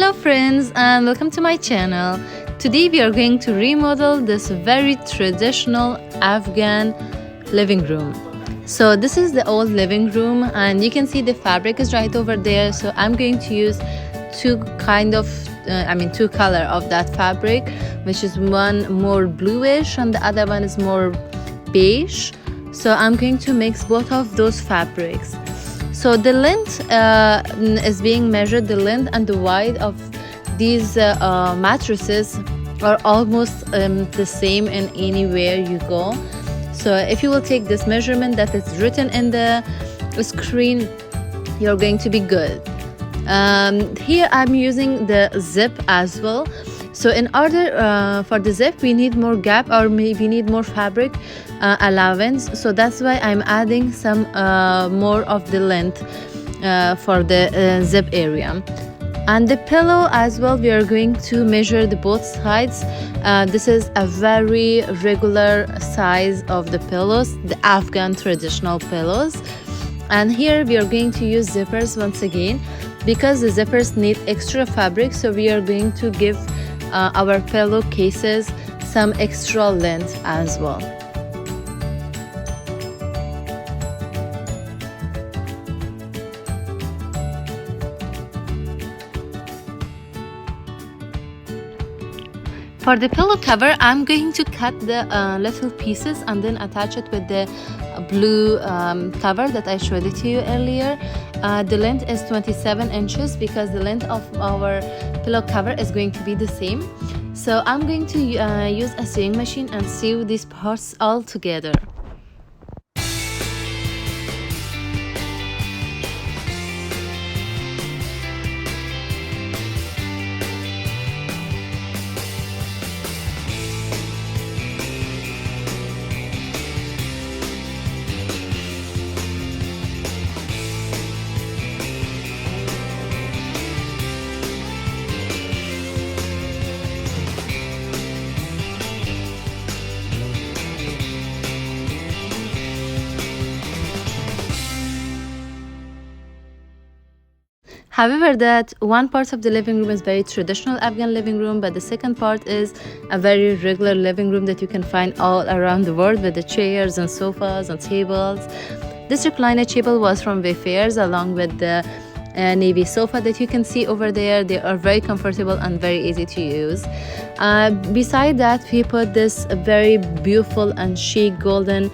Hello friends and welcome to my channel. Today we are going to remodel this very traditional Afghan living room. So this is the old living room and you can see the fabric is right over there. So I'm going to use two color of that fabric, which is one more bluish and the other one is more beige. So I'm going to mix both of those fabrics. So the length is being measured, the length and the width of these mattresses are almost the same in anywhere you go. So if you will take this measurement that is written in the screen, you're going to be good. Here I'm using the zip as well. So in order for the zip, we need more gap, or maybe need more fabric allowance. So that's why I'm adding some more of the length for the zip area. And the pillow as well, we are going to measure the both sides. This is a very regular size of the pillows, the Afghan traditional pillows. And here we are going to use zippers once again, because the zippers need extra fabric. So we are going to give our pillow cases some extra length as well. For the pillow cover, I'm going to cut the little pieces and then attach it with the blue cover that I showed it to you earlier. The length is 27 inches because the length of our pillow cover is going to be the same. So I'm going to use a sewing machine and sew these parts all together. However, that one part of the living room is very traditional Afghan living room, but the second part is a very regular living room that you can find all around the world, with the chairs and sofas and tables. This recliner table was from Wayfair, along with the navy sofa that you can see over there. They are very comfortable and very easy to use. Beside that, we put this very beautiful and chic golden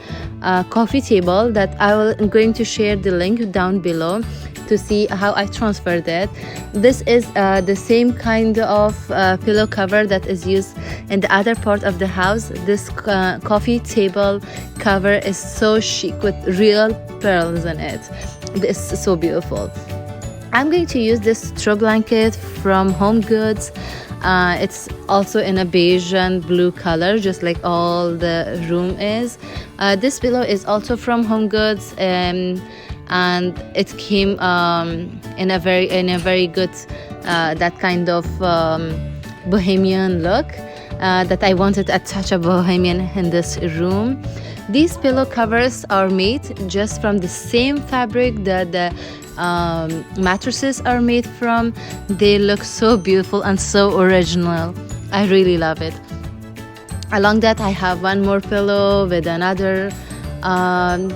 coffee table that I'm going to share the link down below to see how I transferred it. This is the same kind of pillow cover that is used in the other part of the house. This coffee table cover is so chic with real pearls in it. This is so beautiful. I'm going to use this Trow blanket from Home Goods. It's also in a beige and blue color, just like all the room is. This pillow is also from Home Goods, and it came in a very good that kind of bohemian look that I wanted a touch of bohemian in this room. These pillow covers are made just from the same fabric that the mattresses are made from. They look so beautiful and so original. I really love it. Along that, I have one more pillow with another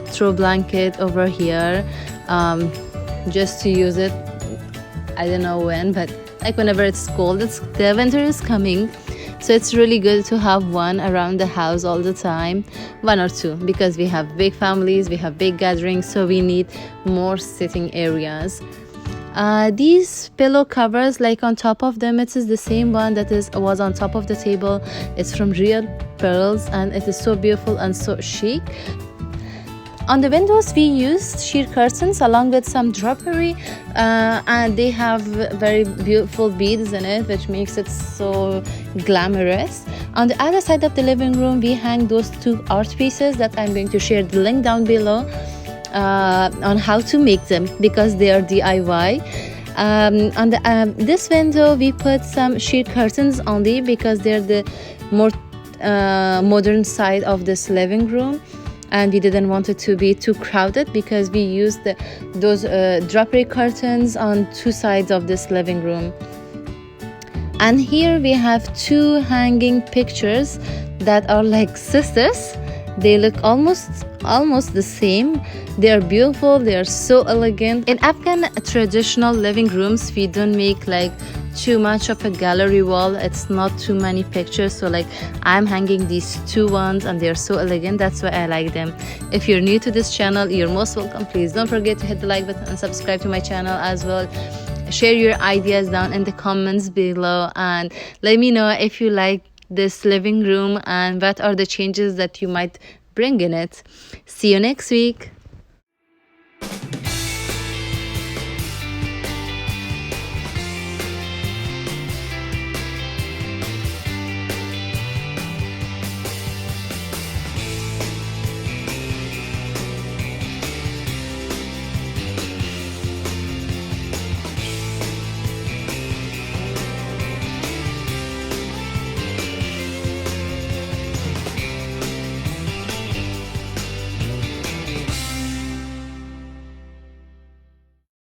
throw blanket over here, just to use it. I don't know when, but like whenever it's cold, the winter is coming, so it's really good to have one around the house all the time, one or two, because we have big families, we have big gatherings, so we need more sitting areas. These pillow covers, like on top of them, it is the same one that was on top of the table. It's from real pearls and it is so beautiful and so chic. On the windows, we used sheer curtains along with some drapery, and they have very beautiful beads in it, which makes it so glamorous. On the other side of the living room, we hang those two art pieces that I'm going to share the link down below on how to make them, because they are DIY. On this window, we put some sheer curtains only because they're the more modern side of this living room, and we didn't want it to be too crowded because we used those drapery curtains on two sides of this living room. And here we have two hanging pictures that are like sisters. They look almost the same. They are beautiful, they are so elegant. In Afghan traditional living rooms, we don't make like too much of a gallery wall. It's not too many pictures, so like I'm hanging these two ones and they're so elegant. That's why I like them. If you're new to this channel, you're most welcome. Please don't forget to hit the like button and subscribe to my channel as well. Share your ideas down in the comments below and let me know if you like this living room and what are the changes that you might bring in it. See you next week.